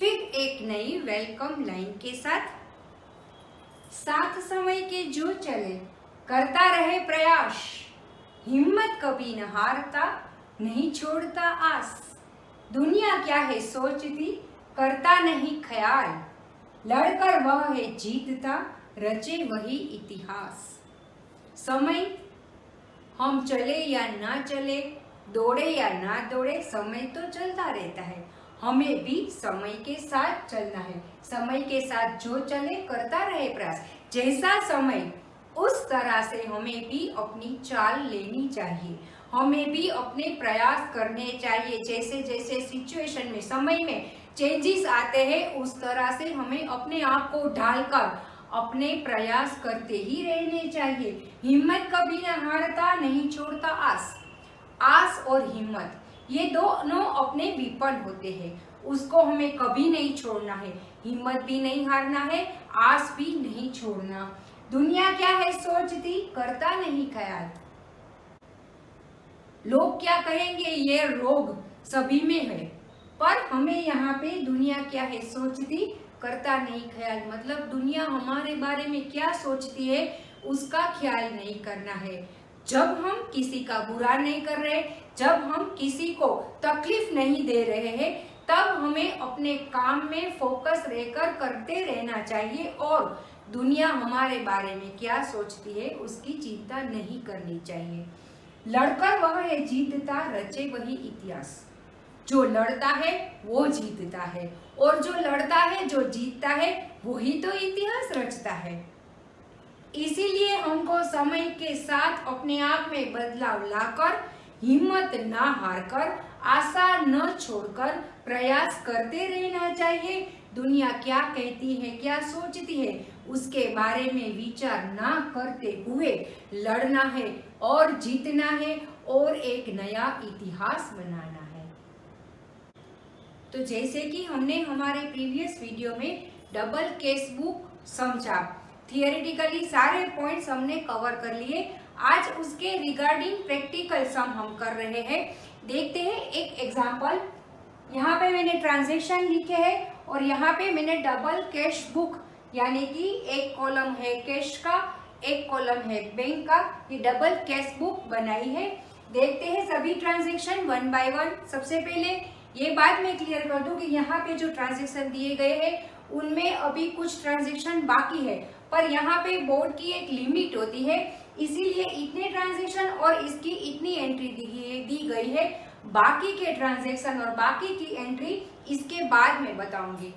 फिर एक नई वेलकम लाइन के साथ। साथ समय के जो चले करता रहे प्रयास, हिम्मत कभी न हारता नहीं छोड़ता आस। दुनिया क्या है सोचती करता नहीं ख्याल, लड़कर वह है जीतता रचे वही इतिहास। समय हम चले या ना चले, दौड़े या ना दौड़े, समय तो चलता रहता है। हमें भी समय के साथ चलना है। समय के साथ जो चले करता रहे प्रयास। जैसा समय उस तरह से हमें भी अपनी चाल लेनी चाहिए। हमें भी अपने प्रयास करने चाहिए। जैसे जैसे सिचुएशन में समय में चेंजेस आते हैं उस तरह से हमें अपने आप को ढालकर अपने प्रयास करते ही रहने चाहिए। हिम्मत कभी न हारता नहीं छोड़ता आस। आस और हिम्मत ये दोनों अपने विपन होते हैं, उसको हमें कभी नहीं छोड़ना है। हिम्मत भी नहीं हारना है, आस भी नहीं छोड़ना। दुनिया क्या है सोचती करता नहीं ख्याल, लोग क्या कहेंगे ये रोग सभी में है, पर हमें यहाँ पे दुनिया क्या है सोचती करता नहीं ख्याल, मतलब दुनिया हमारे बारे में क्या सोचती है उसका ख्याल नहीं करना है। जब हम किसी का बुरा नहीं कर रहे, जब हम किसी को तकलीफ नहीं दे रहे हैं, तब हमें अपने काम में फोकस रहकर करते रहना चाहिए और दुनिया हमारे बारे में क्या सोचती है उसकी चिंता नहीं करनी चाहिए। लड़कर वह है जीतता रचे वही इतिहास। जो लड़ता है वो जीतता है और जो लड़ता है जो जीतता है वही तो इतिहास रचता है। इसीलिए हमको समय के साथ अपने आप में बदलाव लाकर, हिम्मत ना हारकर, आशा न छोड़कर प्रयास करते रहना चाहिए। दुनिया क्या कहती है क्या सोचती है उसके बारे में विचार ना करते हुए लड़ना है और जीतना है और एक नया इतिहास बनाना है। तो जैसे कि हमने हमारे प्रीवियस वीडियो में डबल केस बुक समझा, थियोरेटिकली सारे पॉइंट्स हमने कवर कर लिए। आज उसके रिगार्डिंग प्रैक्टिकल सम हम कर रहे हैं। देखते हैं एक एग्जांपल। यहाँ पे मैंने ट्रांजैक्शन लिखे हैं और यहाँ पे मैंने डबल कैश बुक यानी कि एक कॉलम है कैश का, एक कॉलम है बैंक का, ये डबल कैश बुक बनाई है। देखते हैं सभी ट्रांजैक्शन वन बाय वन। सबसे पहले ये बात मैं क्लियर कर दूं कि यहाँ पे जो ट्रांजैक्शन दिए गए हैं उनमें अभी कुछ ट्रांजैक्शन बाकी है, पर यहाँ पे बोर्ड की एक लिमिट होती है, इसीलिए इतने ट्रांजैक्शन और इसकी इतनी एंट्री दी गई है। बाकी के ट्रांजैक्शन और बाकी की एंट्री इसके बाद में बताऊंगी।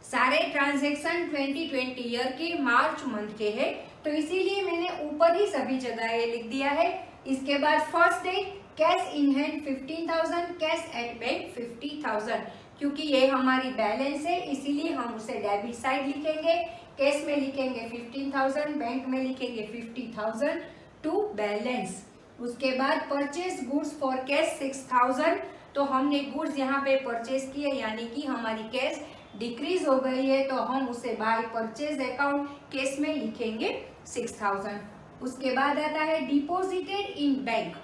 सारे ट्रांजैक्शन 2020 ईयर के मार्च मंथ के हैं, तो इसीलिए मैंने ऊपर ही सभी जगह ये लिख दिया है। इसके बाद first date cash in hand 15,000, cash at bank 50,000, क्योंकि ये हमारी बैलेंस है इसीलिए हम उसे डेबिट साइड लिखेंगे। कैश में लिखेंगे 15,000, बैंक में लिखेंगे 50,000 टू बैलेंस। उसके बाद परचेज गुड्स फॉर कैश 6,000, तो हमने गुड्स यहाँ पे परचेज किए यानी कि हमारी कैश डिक्रीज हो गई है, तो हम उसे बाय परचेज अकाउंट कैश में लिखेंगे 6,000। उसके बाद आता है डिपॉजिटेड इन बैंक,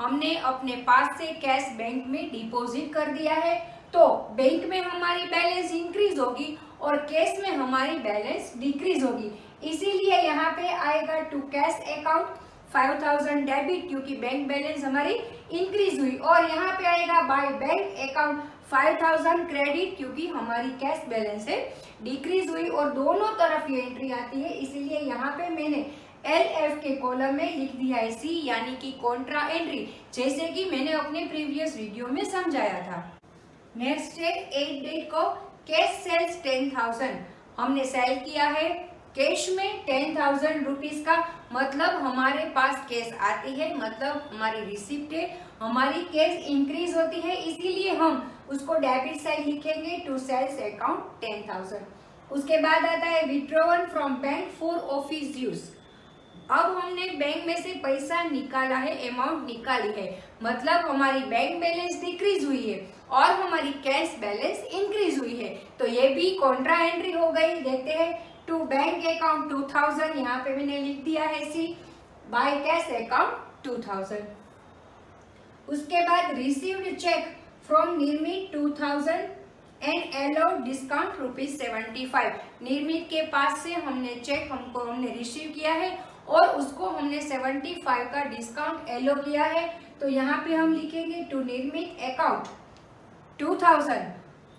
हमने अपने पास से कैश बैंक में डिपॉजिट कर दिया है, तो बैंक में हमारी बैलेंस इंक्रीज होगी और कैश में हमारी बैलेंस डिक्रीज होगी, इसीलिए यहाँ पे आएगा टू कैश अकाउंट 5,000 डेबिट, क्योंकि बैंक बैलेंस हमारी इंक्रीज हुई, और यहाँ पे आएगा बाय बैंक अकाउंट 5,000 क्रेडिट, क्योंकि हमारी कैश बैलेंस है डिक्रीज हुई, और दोनों तरफ ये एंट्री आती है, इसीलिए यहाँ पे मैंने LF के कॉलम में लिख दिया है C यानी कि कॉन्ट्रा एंट्री, जैसे कि मैंने अपने प्रीवियस वीडियो में समझाया था। नेक्स्ट है 8 डेट को कैश सेल्स 10,000, हमने सेल किया है कैश में 10,000 रुपीज का, मतलब हमारे पास कैश आती है, मतलब हमारी रिसिप्ट है, हमारी कैश इंक्रीज होती है, इसीलिए हम उसको डेबिट साइड लिखेंगे टू सेल्स अकाउंट 10,000। उसके बाद आता है withdrawal from bank for office use, अब हमने बैंक में से पैसा निकाला है, अमाउंट निकाली है, मतलब हमारी बैंक बैलेंस डिक्रीज हुई है और हमारी कैश बैलेंस इंक्रीज हुई है, तो ये भी कॉन्ट्रा एंट्री हो गई। देखते हैं टू बैंक अकाउंट 2,000, यहाँ पे मैंने लिख दिया है C, बाय कैश अकाउंट 2,000। उसके बाद रिसीव्ड चेक फ्रॉम निर्मित 2,000, एंड अलाउड डिस्काउंट ₹75। निर्मित के पास से हमने चेक हमने रिसीव किया है और उसको हमने 75 का डिस्काउंट एलो किया है। तो यहाँ पे हम लिखेंगे टू निर्मित अकाउंट 2000,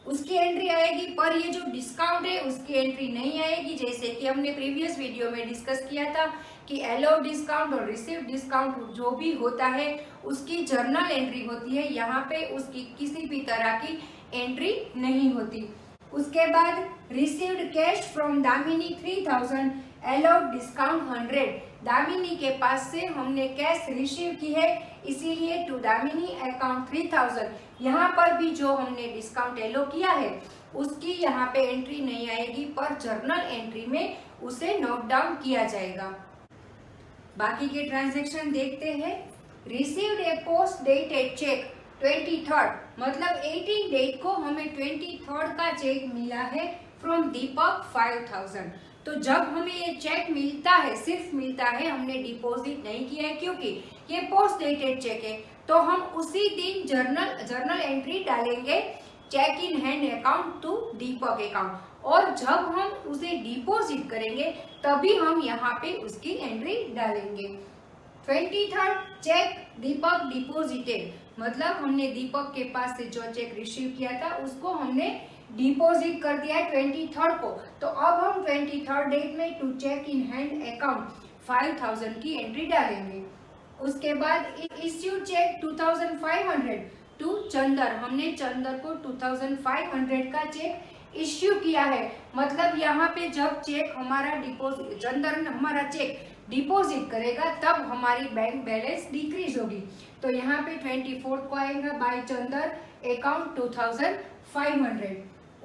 उसकी एंट्री आएगी, पर ये जो डिस्काउंट है उसकी एंट्री नहीं आएगी। जैसे कि हमने प्रीवियस वीडियो में डिस्कस किया था कि एलो डिस्काउंट और रिसीव डिस्काउंट जो भी होता है उसकी जर्नल एंट्री होती है, यहाँ पे उसकी किसी भी तरह की एंट्री नहीं होती। उसके बाद received cash from Damini 3000, allowed discount 100। Damini के पास से हमने कैश रिसीव की है, इसीलिए टू दामिनी अकाउंट 3000। यहाँ पर भी जो हमने डिस्काउंट एलो किया है उसकी यहाँ पे एंट्री नहीं आएगी, पर जर्नल एंट्री में उसे नोट डाउन किया जाएगा। बाकी के ट्रांजैक्शन देखते हैं। रिसीव्ड ए पोस्ट डेटेड चेक 23rd, मतलब 18 डेट को हमें 23rd का चेक मिला है फ्रॉम दीपक 5000। तो जब हमें ये चेक मिलता है, सिर्फ मिलता है, हमने डिपॉजिट नहीं किया है क्योंकि ये पोस्ट डेटेड चेक है, तो हम उसी दिन जर्नल एंट्री डालेंगे cheque in hand account to Deepak account, और जब हम उसे डिपॉजिट करेंगे तभी हम यहाँ पे उसकी एंट्री डालेंगे। 23rd चेक दीपक डिपॉजिटेड, मतलब हमने दीपक के पास से जो चेक रिसीव किया था उसको हमने डिपॉजिट कर दिया है 23rd को। तो अब हम 23rd डेट में to cheque in hand account 5000 की एंट्री डालेंगे। उसके बाद इश्यू चेक 2500 टू चंदर, हमने चंदर को 2500 का चेक इश्यू किया है, मतलब यहाँ पे जब चेक हमारा डिपॉजिट, चंदर हमारा चेक डिपॉजिट करेगा तब हमारी बैंक बैलेंस डिक्रीज होगी। तो यहाँ पे 24 को आएगा बाय चंदर अकाउंट 2500।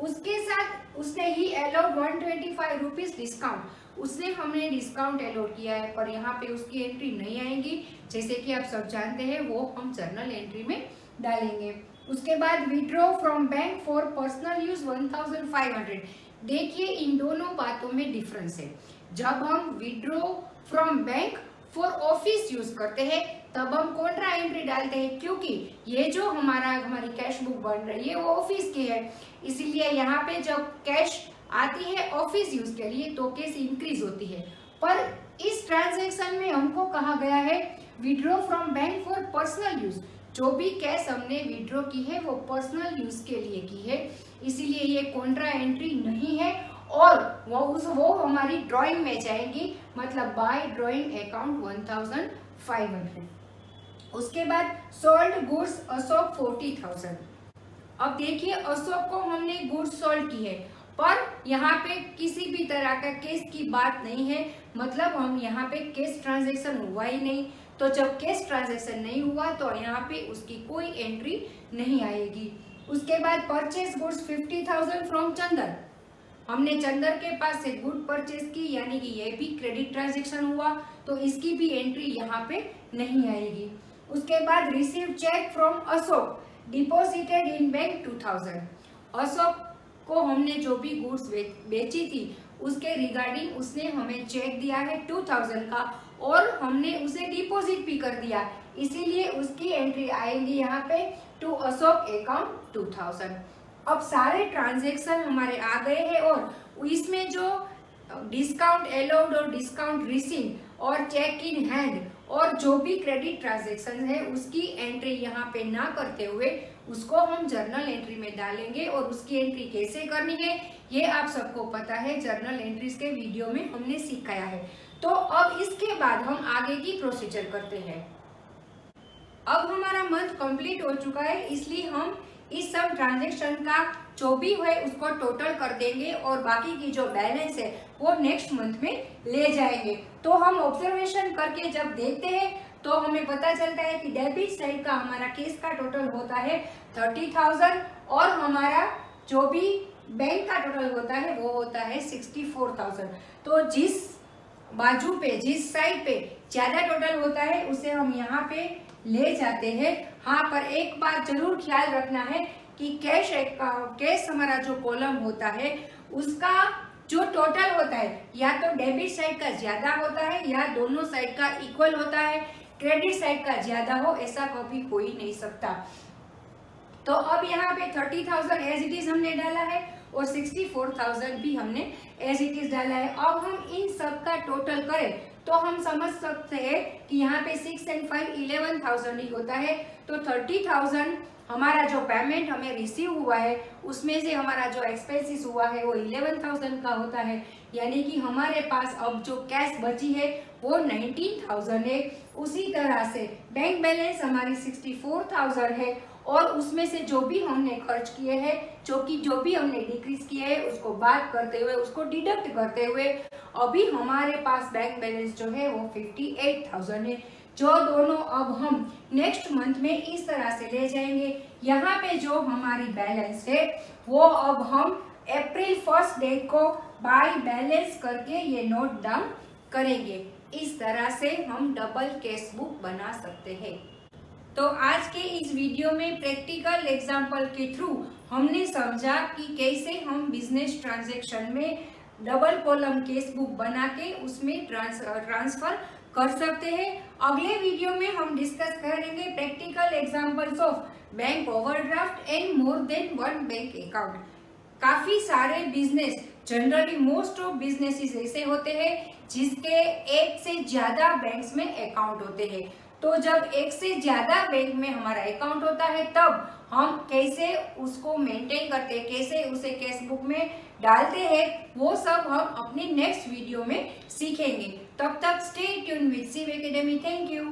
उसके साथ उसने ही अलाउड 125 रुपीज डिस्काउंट, उसने हमने डिस्काउंट अलाउड किया है, पर यहाँ पे उसकी एंट्री नहीं आएगी। जैसे कि आप सब जानते हैं वो हम जर्नल एंट्री में डालेंगे। उसके बाद withdraw from bank for personal use 1500। देखिए इन दोनों बातों में डिफरेंस है। जब हम withdraw from bank for office use करते हैं तब हम कॉन्ट्रा एंट्री डालते हैं, क्योंकि ये जो हमारी कैश बुक बन रही है वो ऑफिस की है, इसीलिए यहाँ पे जब कैश आती है ऑफिस यूज के लिए तो कैश इंक्रीज होती है। पर इस ट्रांजैक्शन में हमको कहा गया है withdraw from bank for personal use, जो भी कैश हमने विड्रॉ की है वो पर्सनल यूज के लिए की है, इसीलिए ये कॉन्ट्रा एंट्री नहीं है और वो हमारी ड्राइंग में जाएंगी, मतलब बाय ड्राइंग अकाउंट 1500। उसके बाद सोल्ड गुड्स अशोक 40,000। अब देखिए अशोक को हमने गुड्स सोल्ड की है, पर यहाँ पे किसी भी तरह का कैश की बात नहीं है, मतलब हम यहाँ पे कैश ट्रांजैक्शन हुआ ही नहीं। तो जब कैश ट्रांजैक्शन नहीं हुआ तो यहाँ पे उसकी कोई एंट्री नहीं आएगी। उसके बाद परचेज गुड्स 50,000 फ्रॉम चंदर, हमने चंदर के पास से गुड परचेज की, यानी कि ये भी क्रेडिट ट्रांजैक्शन हुआ, तो इसकी भी एंट्री यहाँ पे नहीं आएगी। उसके बाद receive cheque from Ashok deposited in bank 2000, Ashok को हमने जो भी गुड्स बेची थी उसके रिगार्डिंग उसने हमें चेक दिया है 2000 का और हमने उसे डिपॉजिट भी कर दिया, इसीलिए उसकी एंट्री आएगी यहाँ पे टू अशोक अकाउंट 2000। अब सारे ट्रांजैक्शन हमारे आ गए हैं और इसमें जो डिस्काउंट अलाउड और डिस्काउंट रिसीव और चेक इन हैंड और जो भी क्रेडिट ट्रांजैक्शन है उसकी एंट्री यहाँ पे ना करते हुए उसको हम जर्नल एंट्री में डालेंगे। और उसकी एंट्री कैसे करनी है ये आप सबको पता है, जर्नल एंट्रीज के वीडियो में हमने सिखाया है। तो अब इसके बाद हम आगे की प्रोसीजर करते हैं। अब हमारा मंथ कंप्लीट हो चुका है, इसलिए हम इस सब ट्रांजैक्शन का जो भी है उसको टोटल कर देंगे और बाकी की जो बैलेंस है वो नेक्स्ट मंथ में ले जाएंगे। तो हम ऑब्जर्वेशन करके जब देखते हैं तो हमें पता चलता है कि डेबिट साइड का हमारा केस का टोटल होता है 30,000 और हमारा जो भी बैंक का टोटल होता है वो होता है 64,000। तो जिस बाजू पे, जिस साइड पे ज्यादा टोटल होता है उसे हम यहाँ पे ले जाते हैं। हाँ, पर एक बात जरूर ख्याल रखना है कि कैश हमारा जो कॉलम होता है उसका जो टोटल होता है या तो डेबिट साइड का ज्यादा होता है या दोनों साइड का इक्वल होता है, क्रेडिट साइड का ज्यादा हो ऐसा कभी हो ही नहीं सकता। तो अब यहाँ पे 30,000 एज इट इज हमने डाला है और 64,000 भी हमने एज इट इज डाला है। अब हम इन सब का टोटल करें तो हम समझ सकते हैं कि यहाँ पे 6 and 5 11,000 ही होता है। तो 30,000 हमारा जो पेमेंट हमें रिसीव हुआ है उसमें से हमारा जो एक्सपेंसिस हुआ है वो 11,000 का होता है, यानी कि हमारे पास अब जो कैश बची है वो 19,000 है। उसी तरह से बैंक बैलेंस हमारी 64,000 है और उसमें से जो भी हमने खर्च किए हैं, जो भी हमने डिक्रीज किए हैं उसको बात करते हुए, उसको डिडक्ट करते हुए अभी हमारे पास बैंक बैलेंस जो है वो 58,000 है, जो दोनों अब हम नेक्स्ट मंथ में इस तरह से ले जाएंगे। यहाँ पे जो हमारी बैलेंस है वो अब हम अप्रैल 1 डेट को बाय बैलेंस करके ये नोट डाउन करेंगे। इस तरह से हम डबल कैश बुक बना सकते हैं। तो आज के इस वीडियो में प्रैक्टिकल एग्जांपल के थ्रू हमने समझा कि कैसे हम बिजनेस ट्रांजैक्शन में डबल कॉलम केस बुक बना के उसमें ट्रांसफर कर सकते हैं। अगले वीडियो में हम डिस्कस करेंगे practical examples of bank overdraft and more than one bank account. काफी सारे business, generally most of businesses ऐसे होते हैं जिसके एक से ज्यादा बैंक्स में अकाउंट होते हैं। तो जब एक से ज्यादा बैंक में हमारा अकाउंट होता है तब हम कैसे उसको मेंटेन करते हैं, कैसे उसे कैश बुक में डालते हैं, वो सब हम अपने नेक्स्ट वीडियो में सीखेंगे। तब तक stay tune with Shiv academy. Thank you.